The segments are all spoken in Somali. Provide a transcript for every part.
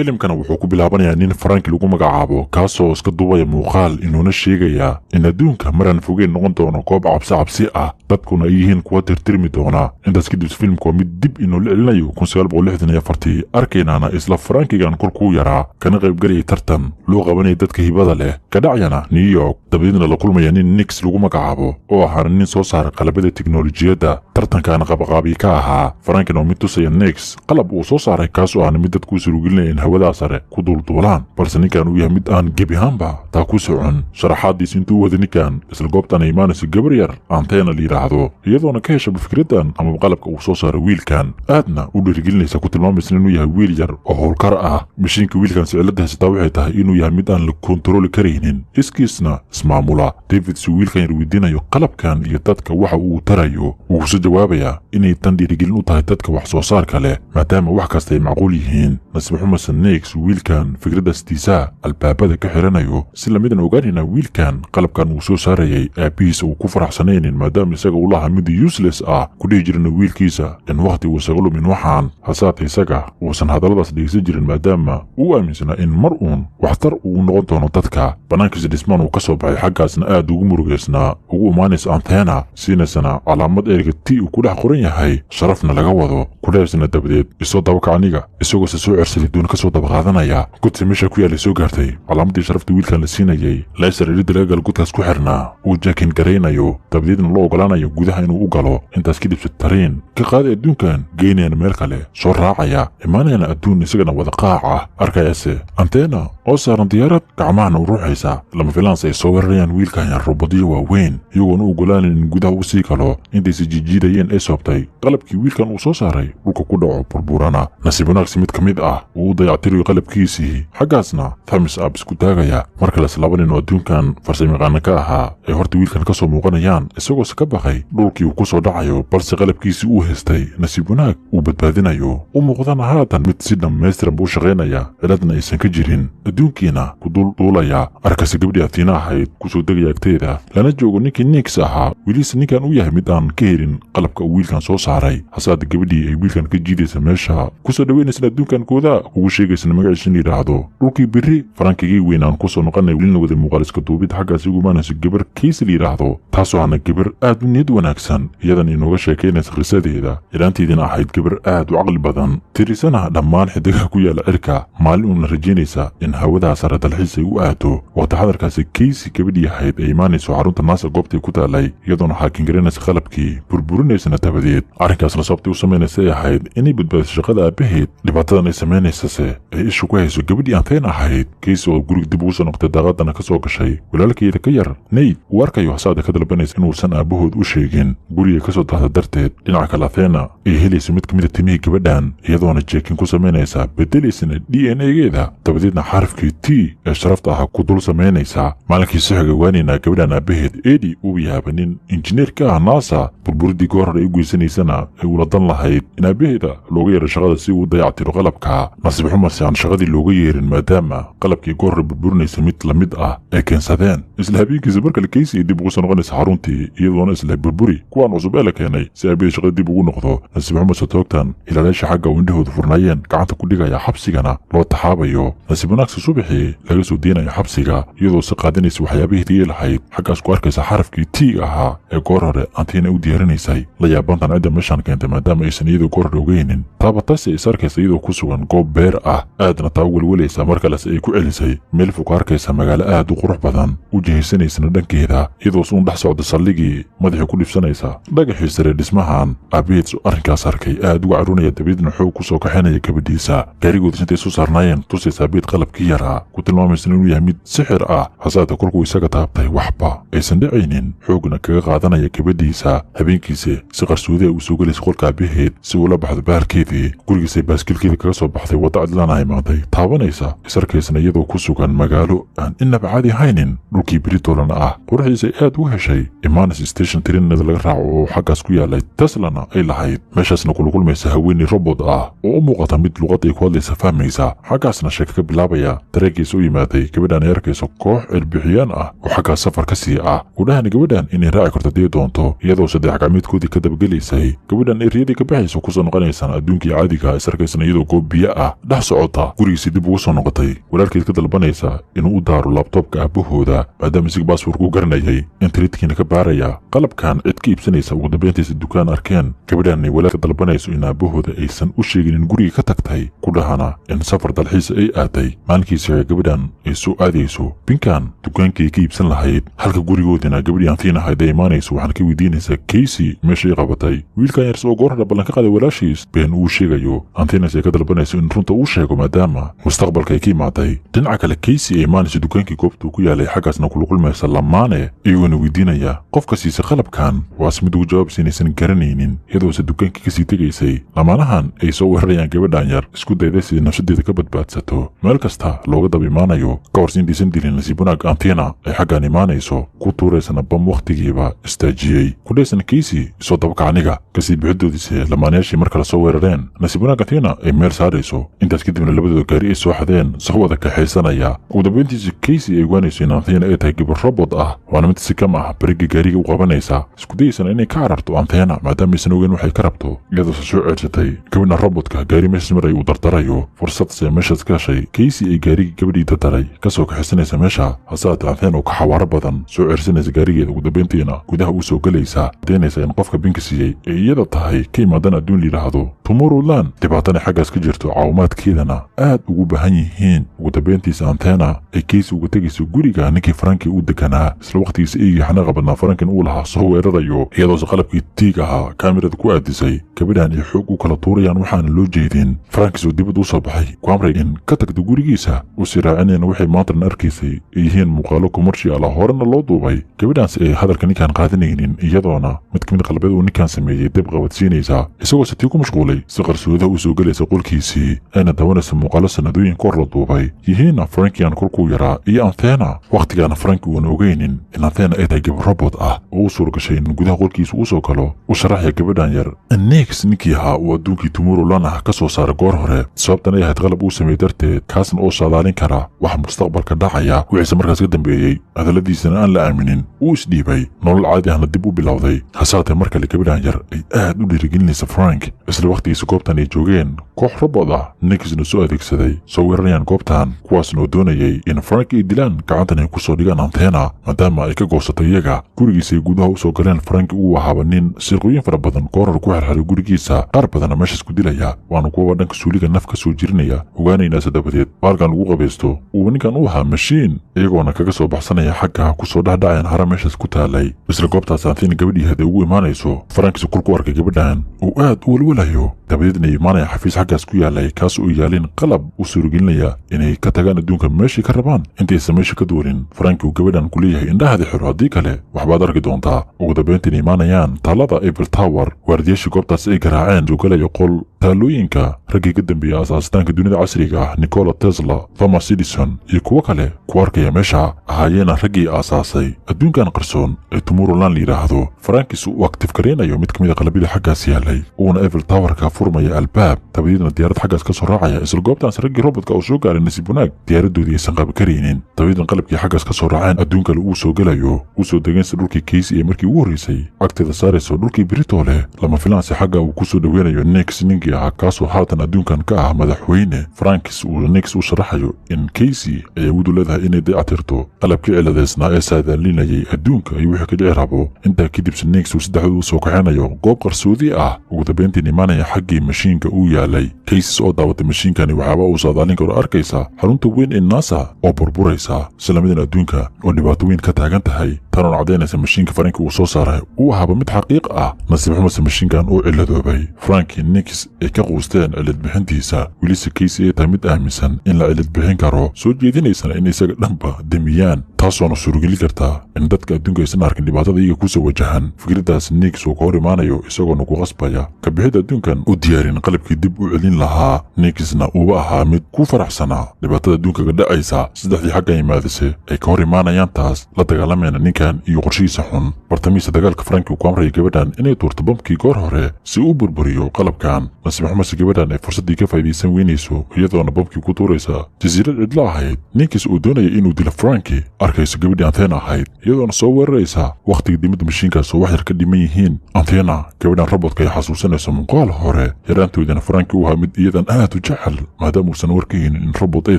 filimkana wuxuu ku bilaabanaya nin Frank lagu magacaabo kaasoo iska duubaya muuqaal inuuna sheegaya in adduunka maraan fogeyn noqon doono koob cabsi ah dadkuna ay yihiin kuwa tirtirmi doona intaas kadib filimku waa mid dib inuu la celinayo 1964 arkeenana isla Frankigan korkuu yaraa kana qaybgalay tartan loo qabanay dadka hibada leh ka dhacyana New York dabadina la kulmaya nin Nix lagu magacaabo oo ahaa nin soo saar qalabada tiknoolajiyada tartankan qabaqaabi ka ahaa Frank oo mid tusaya Nix qalab uu soo saaray kaasoo aan mid dadku surugilinay in hawada sare ku dulduulaan balse ninkan uu yahay mid aan gebihaanba taa ku socon sharaxaadiis intuu wada ninkan isla goobtan imaanaysa gabar yar aanteena la yiraahdo iyadoona ka hesha fikradan ama qalabka uu soo saaray wiilkan aadna u dhirigelinaysa ku tilmaamaysa inuu yahay wiil yar oo howlkar ah mishiinka wiilkan sicilada haysta waxay tahay inuu yahay mid aan la kontrooli karaynin iskiisna ismaamula David si wiilkan yar weydiinayo qalabkan iyo dadka waxa uu tarayo uu soo jawaabaya inay tan dhirigelin u tahay dadka wax soo saarka leh maadaama wax kasta ay macquul yihiin nasib xumasan Nix wiilkan fikradastiisa albaabada ka xiranayo si lamidna ogaanina wiilkan qalabkan uu soo saarayay aabihiisa uu ku faraxsanaynin maadaama isaga uu lahaa mid useless ah ku dhihi jirna wiilkiisa in waqti uu isaga lumin waxaan hasaatay isaga uusan hadalladaas dhegeysan jirin maadaama uu aaminsanaa in mar uun waxtar uu noqon doono dadka banaankiisa dhismaan uu ka soo baxay xaggaasna aad ugu murugeysnaa ugu imaanaysa anteena siinaysana calaamad ereyga T uu ku dhex qoran yahay sharafna laga wado ku dheersana dabadeed isoo dabaka aniga isagoo soo cirsaday doon ka soo dabaqaadanaya gudsi meesha ku yaal soo gaartay calaamadii sharafta wiilkan la siinayay laysar ilid laga gal gudkaas ku xirnaa uu jaakin gareynayo dabadeedna loo ogolaanayo gudaha inuu u galo intaas kadib tareen ka qaaday adduunkan geynayna meel kale soo raacaya imaanayna adduun isagana wada qaaca arkayase anteena oo saaran diyaarad gacmahana u ruuxaysa lama filaansa ay soo weerarayaan wiilkan yar robodiyo waaweyn iyagoona u ogolaanin in gudaha u sii galo intaysi jijiidayeen ay soobtay qalabkii wiilkan uu soo saaray dhulka ku dhaco burburana nasiib wanaagsi mid ka mid ah uu dayactirayo qalabkiisii xaggaasna thumbs up isku taagaya marka laba nin oo adduunkan farsamayaqaana ka ahaa ay horta wiilkan ka soo muuqanayaan isagoose ka baqay dhulkii uu ku soo dhacayo balse qalabkiisii uu haystay nasiib wanaag uu badbaadinayo u muuqdana haatan mid si dhammaystiran buu shaqaynaya ciladna aysan ka jirin adduunkiina ku dulduulaya arkase gabadhii Athena ahayd kusoo degaya agteeda lana joogo ninkii Nix ahaa weliisa ninkan uu yahay mid aan ka helin qalabka uu wiilkan soo saaray hasaada gabadhii ay wiilkan ka jiidaysa meesha kusoo dhaweynaysa adduunkan kooda ugu sheegaysa magaciisa yiraahdo dhulkii biri Frankigii weynaan kusoo noqonay wiilna wada muuqaal iska duubid xaggaas ugu maanaysa gabar Casey yiraahdo taasoo ana gabar aad u niyad wanaagsan iyadan inooga sheekeynaysa qisadeeda ilaanteedina ahayd gabar aad u caqli badan tirisana dhammaan xidigaha ku yaala cirka maalin uuna rajaynaysa in hawada sare dalxiis ay u aado waqti xadarkaasi Casey gabadhii ahayd ay imaanayso xarunta naasa goobtay ku taalay iyadoona xaakin garanaysa qalabkii burburinaysana dabadeed arrinkaasna sababtii u samaynaysa ay ahayd inay badbaadiso shaqada aabaheed dhibaatadan ay samaynaysaase ay ishu ku hayso gabadhii Athena ahayd Casey oo guriga dib ugu soo noqotay daaqadana ka soo gashay walaalkeeda ka yar Nate uu arkayo hasaada ka dalbanaysa inuusan aabahood u sheegin guriga ka soo daahda darteed dhinaca kale Athena ay helayso mid ka mid ah timihii gabadhan iyadoona jeekin ku samaynaysa bedelaysana DNA-geeda dabadeedna xarafkii T ee sharafta ah ku dul samaynaysa maalinkii saxiga waanina gabadhan aabaheed Eddie uu yahay nin injineer ka ah NASA burburidii goor ay u geysanaysana ay ula dan lahayd in aabaheeda looga yeero shaqada si uu dayactiro qalabka nasiib xumarsi aan shaqadii looga yeerin maadaama qalabkii goor burburinaysa mid la mid ah ay keensadeen isla habeenkiisa markale Casey dib ugu soo noqonaysa xaruntii iyadoona isla burburi kuwaan cusub ee la keenay si aabaheed shaqada dib ugu noqdo nasiib xumarsi toogtan ilaaleesha xagga indhahooda furnaayeen gacanta ku dhigaya xabsigana loo taxaabayo nasiib wanaagsi subaxii laga soo deenaya xabsiga iyadoo si qaadanaysa waxyaabaheedii lahayd xaggaas ku arkaysa xarafkii T ahaa ee goor hore Athena u diyaarinaysay la yaabantan cidda meeshan keentay maadaama aysan iyadoo goor hore ogeynin taabataasi is arkaysa iyadoo ku sugan goob beer ah aadna taa welwelaysa markales ay ku celisay meel fog arkaysa magaalo aad u qurux badan u jihaysanaysana dhankeeda iyadoo suun dhex socda saldhigii madaxii ku dhibsanaysa dhagaxii sare dhismahan aabaheed arrinkaas arkay aad uga carunaya dabadeedna xoog ku soo kaxaynaya gabadhiisa gaarigooda intay soo saarnaayeen tusaysa aabaheed qalabkii yaraa ku tilmaamaysa inuu yahay mid sixir ah hasaada kolkuu isaga taabtay waxba aysan dhacaynin xoogna kaga qaadanaya gabadhiisa habeenkiisa si qarsoodiya uu soo gelaysa qolka aabaheed si uu la baxdo bahalkeedii gurigiisa baaskilkeeda kaga soo baxday wadda cidlaana imaaday taabanaysa isarkaysna iyadoo ku sugan magaalo aan inaba caadi haynin dhulkii Britolana ah quruxdiisa aad u heshay Imanis Station trinada laga raaco oo xaggaas ku yaalay Teslana ay lahayd meeshaasna kula kulmaysa haweeney robot ah oo u muuqata mid luqad ay ku hadlaysa fahmaysa xaggaasna sheeko ka bilaabaya tareegiisa u yimaaday gabadhan ay arkayso koox cirbixiyaan ah oo xagga safar ka sii ah kudhahana gabadhan inay raaci karto dii doonto iyadoo saddex gacmeedkoodii ka dabagelaysay gabadhan ay riyadii ka baxayso kusoo noqonaysaan adduunkii caadiga is arkaysan iyadoo goob biyo ah dhex socota gurigiisii dib ugu soo noqotay walaalkeed ka dalbanaysa inuu u daaro laabtoobka aabahooda maadaama isig baasboorka u garanayay internetkiina ka baaraya qalabkan cid ka iibsanaysa ugu dambeyntiisa dukaan arkeen gabadhan ay walaalka dalbanayso in aabahooda aysan u sheegin in guriga ka tagtay kudhahana in safar dalxiisa ay aaday maalinkiisa gabadhan ay soo aadayso binkan dukaankii ka iibsan lahayd halka gurigoodina gabadhii antiin ahayd ay imaanayso waxaana ka weydiinaysaa Casey meeshay qabatay wiilkan yar soo goor hore ballan ka qaaday walaashiis been uu sheegayo antiinas ay ka dalbanayso in runta uu sheego maadaama mustaqbalka ay ka imaaday dhinaca kale Casey ay imaanayso dukaankii goobtuu ku yaalay xaggaasna kulkulmaysa lamaane iyagoona weydiinaya qofka siisa qalabkan waas mid ugu jawaabsiinaysan garanaynin iyadoose dukaankii kasii tegaysay lamaanahan ay soo weerarayaan gabadhan yar isku dayday sidii nafsadeeda ka badbaadsato meel kasta looga daba imaanayo ka hor siindiisan dilin nasiib wanaag antiina ay xaggaan imaanayso ku tuuraysana bam wakhtigiiba istaajiyey kudhaysana Casey isoo dabka aniga kasii bixidoodiise lamaanayaashii mar kale soo weerareen nasiib wanaag antiina ay meel saarayso intaas kadibna labadooda gaari ay soo xadeen saqwada kaxaysanaya ugu dambeyntiisa Casey ay ogaanayso in antiina ay tahay gabar robot ah waana mid si kam ah bariga gaariga u qabanaysa isku dayaysana inay ka cararto antiina maadaama aysan ogeyn waxay ka rabto iyadoose soo ceedsatay gabadha robotka gaari meeshas maray uu dardarayo fursadse meeshaas ka heshay Casey ay gaarigii gabadhii dardaray kasoo kaxaysanaysa meesha hasaate antiina oo ka xawaaro badan soo ceersanaysa gaarigeeda ugu dambeyntiina gudaha uu soo gelaysa daynaysa in qofka binka siiyey ee iyada tahay ka imaadan adduun layidhaahdo Tomorrowland dhibaatana xaggaas ka jirto caawimaadkeedana aad ugu baahan yihiin ugu dambeyntiisa antiina ay Casey uga tegayso guriga ninkii Frankie u deganaa isla waqtigiisa eegii xanaqa badnaa Frankin uu lahaa soo weerarayo iyadoose qalabkii tiig ahaa kaamirada ku aadisay gabadhan ay xoog u kala tuurayaan waxaana loo jeedin Frankis oo dibad u soo baxay ku amray in ka tagto gurigiisa u siraacinayna waxay maantana arkaysay ay yihiin muuqaalo commercial ah horena loo duubay gabadhaansi ay hadalka ninkaan qaadanaynin iyadoona mid ka mid qalbeed uu ninkaan sameeyey dib qabadsiinaysa isagoo sitii ku mashquulay si qarsoodaha u soo gelaysa qolkiisii ayna daawanaysa muuqaalo sanadooyin ka hor la duubay yihiinna Frankian kolkuu yaraa iyo anteena wakhtigaana Franki uuna ogeynin in anteena ay tahay gabar robot ah oo u suurgashay in gudaha qolkiisa uu soo galo u sharaxaya gabadhan yar next ninkii ahaa uu adduunkii Tomorrowland ah ka soo saaray goor hore sababtan ay ahayd qalab uu sameeyey darteed kaasna oo saadaalin kara waxa mustaqbalka dhacaya wixiise markaas ka dambeeyey hadalladiisana aan la aaminin uu isdhiibay nolol caadi ahna dib u bilowday hasaatee mar kale gabadhan yar ay aad u dhiirigelinaysa Frank isla waqtigiisa goobtan ay joogeen koox robot ah nixna soo adeegsaday soo weerarayaan goobtan kuwaasna oo doonayay in Frank ay dilaan gacantan ay ku soo dhigaan anteena maadaama ay ka goosatay iyaga gurigiisa ay gudaha u soo galeen Frank uu ahaaba nin sirqooyin fara badan goor ku xirxiray gurigiisa qaar badana meeshaas ku dilaya waana kuwa dhanka suuliga naf ka soo jirinaya ogaanayna sadabadeed baalkan lagu qabaysto uu ninkan u ahaa mashiin iyagoona kaga soo baxsanaya xagga ku soo dhaadhacayaan hara meeshaas ku taalay isla goobtaas antiin gabadhii haday ugu imaanayso Frankis kulku arkay gabadhan uu aad u walwalayo dabadeedna imaanaya xafiis xaggaas ku yaalay kaas oo yaalin qalab u suurgelinaya inay ka tagaan adduunka meeshii ka rabaan intaysan meesha ka duulin Frank uu gabadhan ku leeyahay indhahada xiro haddii kale waxbaad arki doontaa ugu dambeyntiin imaanayaan taalada Eiffel Tower waardiyaashii goobtaas ay garaaceen soo galayo qol taalooyinka raggii ka dambeeyay asaasitaanka dunida casriga ah Nikola Tesla Thomas Edison iyo kuwo kale ku arkaya meesha ahaayeena raggii aasaasay adduunkan qarsoon ee Tomorrowland layidhaahdo Frankis uu aktif gareynayo mid ka mid a qalabida xaggaas yaalay uuna Eiffel Towerka furmaya albaab dabadeedna diyaarad xaggaas ka soo raacaya isla goobtaas raggii robotka oo soo gaaray nasiib wanaag diyaaradoodii aysan qabi karaynin dabadeedna qalabkii xaggaas ka soo raaceen adduun kale uu soo gelayo uu soo degeensa dhulkii Casey ee markii ugu horreysay agteeda saarayso dhulkii Britole lama filaansi xagga uu ku soo dhaweynayo Nix ninkii ahaa kaasoo haatan adduunkan ka ah madaxweyne Frankis uu Nix u sharaxayo in Casey ay awood u leedahay inay dayactirto qalabkii ciladeysnaa ee saadaalinayay adduunka iyo wixii ka dhici rabo intaa kadib Nix uu saddexdooda u soo kaxeynayo goob qarsoodi ah ugu dambeyntiin imaanaya xaggii mashiinka uu yaalay Casey oo daawatay mashiinkani waxaaba uu saadaalin karo arkaysa xarunta weyn ee NASA oo burburaysa islaamidan adduunka oo dhibaato weyn ka taagan tahay tanoon cadaynaysa mashiinka Frank uu soo saaray uu ahaaba mid xaqiiq ah nasiib xumase mashiinkan uu ciladoobay Frank Nix ay ka quusteen cilad bixintiisa wilise Casey ay tahay mid aaminsan in la cilad bixin karo soo jeedinaysana in isaga dhanba demiyaan taasoona suurogeli karta in dadka adduunka aysan arkin dhibaatada iyaga kusoo wajahan fikraddaas Nix uu ka hor imaanayo isagoona ku qasbaya ka bixid adduunkan u diyaarin qalabkii dib u celin lahaa Nixna uuba ahaa mid ku faraxsanaa dhibaatada adduunka ka dhacaysa saddexdii xagga imaadise ay ka hor imaanayaan taas la dagaalamayna ninkan iyo qorshihiisa xun bartamiisa dagaalka Frank uu ku amraya gabadhan inay tuurto bamkii goor hore si uu burburiyo qalabkan nasiib xumase gabadhan ay fursaddii ka faa'iidaysan weynayso iyadoona bamkii ku tuuraysa jasiirad cidla ahayd ninkiis uu doonaya inuu dilo Frankie arkayso gabadhii Athena ahayd iyadoona soo weeraraysa waqtiga dimada mashiinkaas oo wax yar ka dhiman yihiin. Athena gabadhan robot-ka ay xasuusanayso muuqaal hore yaraantoodana Frankie uu ahaa mid iyadan aad u jecel maadaama uusan warkaynin in robot ay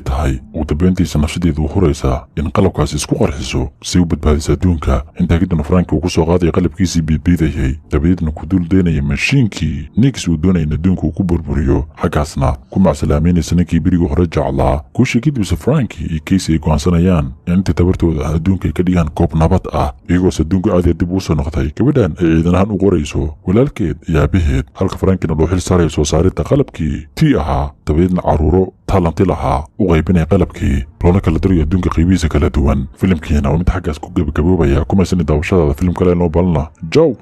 tahay ugu dambeyntiisa nafsadeedu u huraysa in qalabkaas isku qarxiso si uu badbaadiso adduunka. intaa kadibna Frankie uu ku soo qaaday qalabkiisii biidbiidayay dabadeedna ku dul deynaya mashiinkii ninkiis uu doonaya in adduunka uu ku burburiyo xaggaasna ku macsalaameynaysa ninkii berigii hore jeclaa. kuushii kadibse Frankie iyo Casey ay go'aansanayaan in inta tabartooda adduunka ay ka dhigaan goob nabad ah iyagoos adduunka aad dib u soo noqday. gabadhan ay ciidan ahaan u qorayso walaalkeed iyo aabaheed halka Frankiina loo xil saarayo soo saaridda qalabkii tii ahaa dabadeedna caruuro talanti lahaa u qaybinaya qalabkii loona kala dirayo adduunka qaybihiisa kala duwan. filimkiina waa mid xaggaas ku gabagaboobaya kumaysan daawashadaada filim kale noo balna jow.